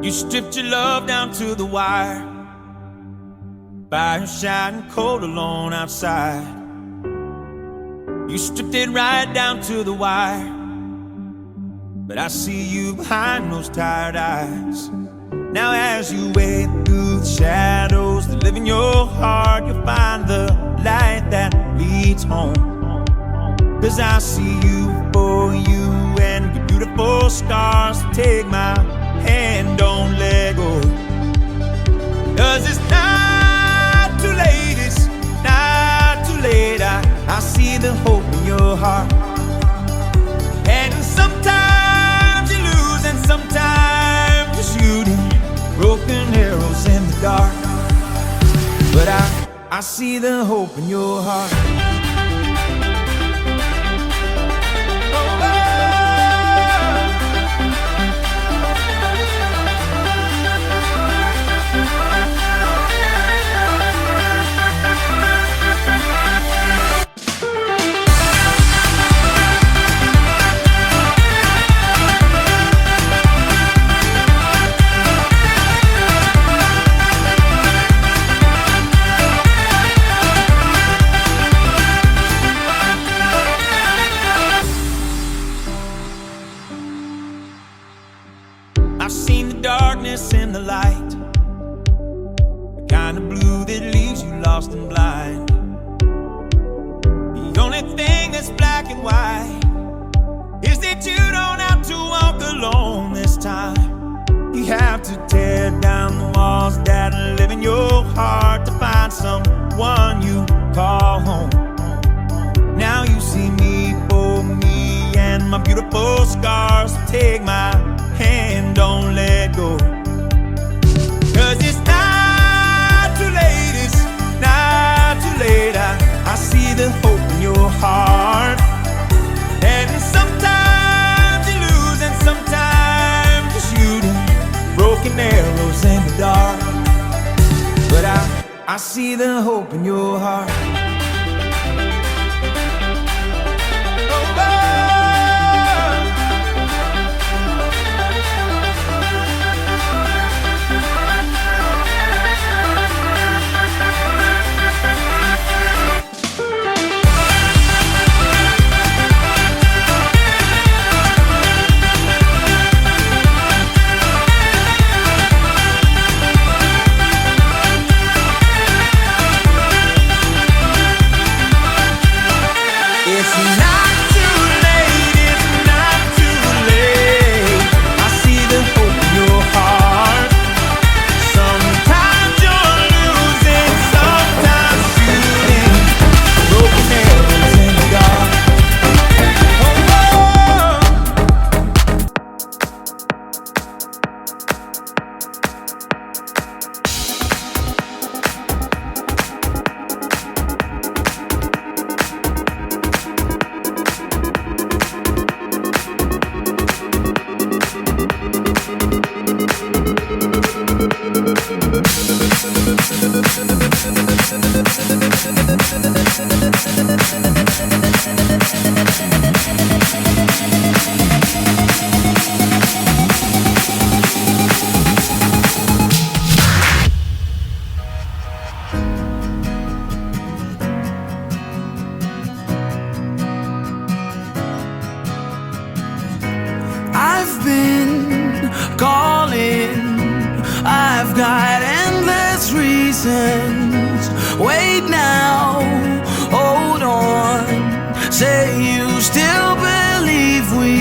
You stripped your love down to the wire. Fire shining cold alone outside. You stripped it right down to the wire. But I see you behind those tired eyes. Now as you wade through the shadows that live in your heart, you'll find the light that leads home. 'Cause I see you for you and your beautiful scars. Take my hand, don't let go. 'Cause it's not too late, it's not too late. I see the hope in your heart. And sometimes you lose and sometimes you're shooting broken arrows in the dark. But I see the hope in your heart. I've seen the darkness in the light, the kind of blue that leaves you lost and blind. The only thing that's black and white is that you don't have to walk alone this time. You have to tear down the walls that live in your heart to find someone you call home. Now you see me for me and my beautiful scars. Take my hand, don't let go. 'Cause it's not too late, it's not too late. I see the hope in your heart. And sometimes you lose and sometimes you're shooting broken arrows in the dark. But I see the hope in your heart. It's not too late, it's not too late. I see the hope in your heart. Sometimes you're losing, sometimes shooting broken arrows in the dark. I've been calling, I've got endless reasons. Wait now, hold on. Say you still believe we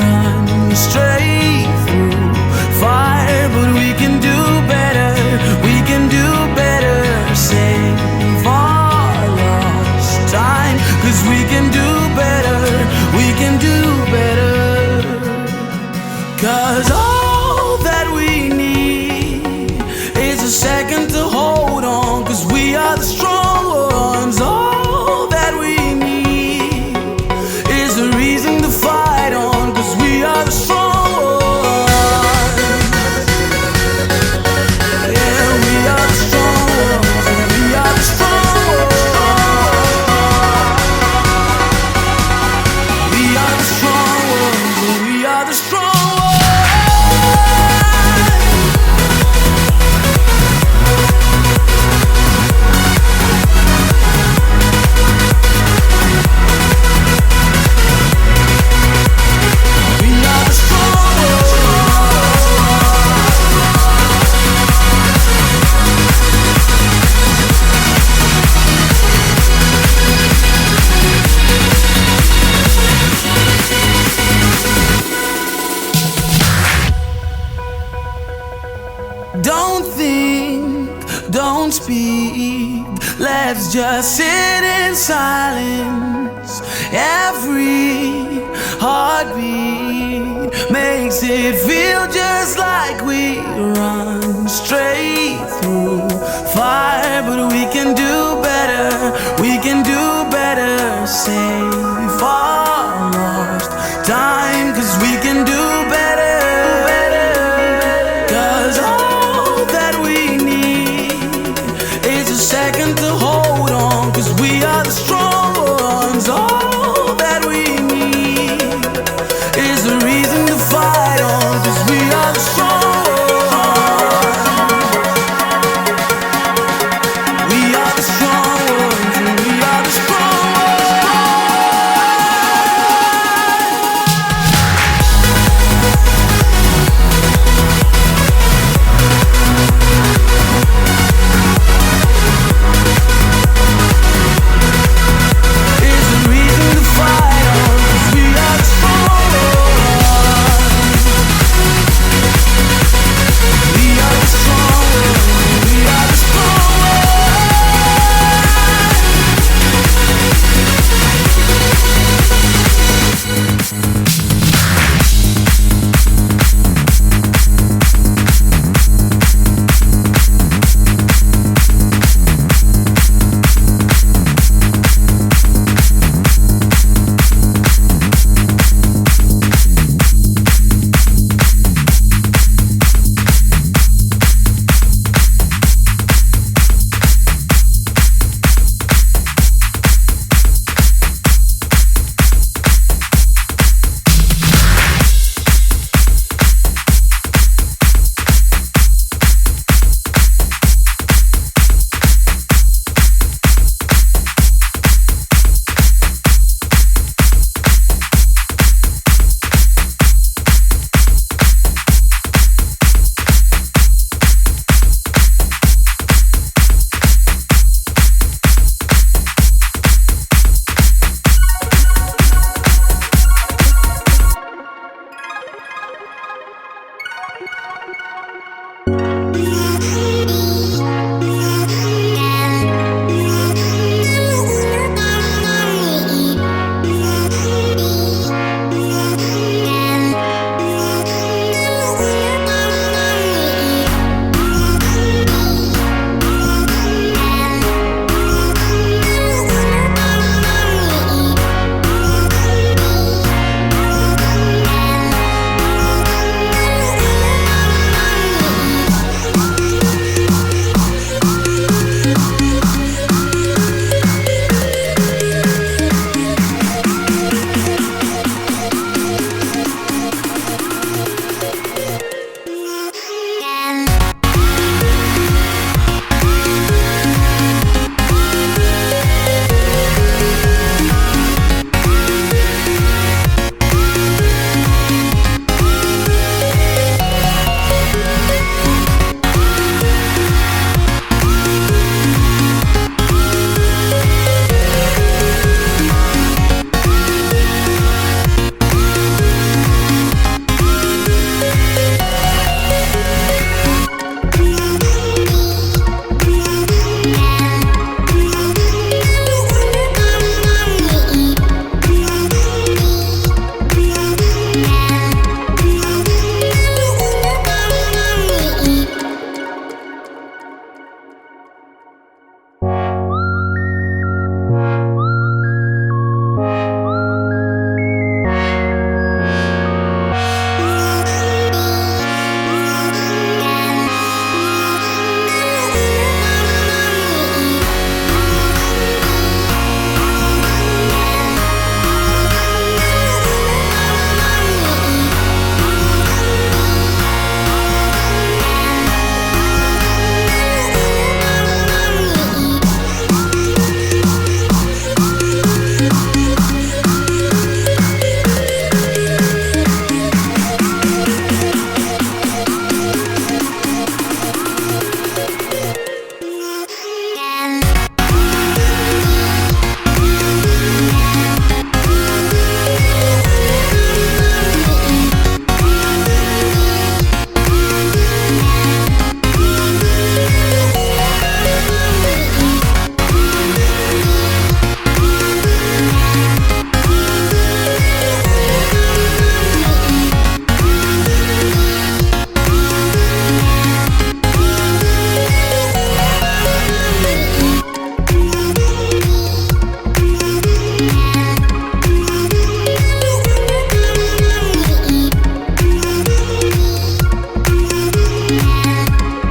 run straight through fire, but we can do better, we can do better. Save our lost time, 'cause we can do better, we can do better. 'Cause all that we need is a second to hold on, 'cause we are the strong ones. All that we need is a reason to fight on, 'cause we are the strong ones. Yeah, we are the strong ones, and we are the strong ones. We are the strong ones, and we are the strong ones. speak. Let's just sit in silence. Every heartbeat makes it feel just like we run straight through fire. But we can do better, we can do better. Say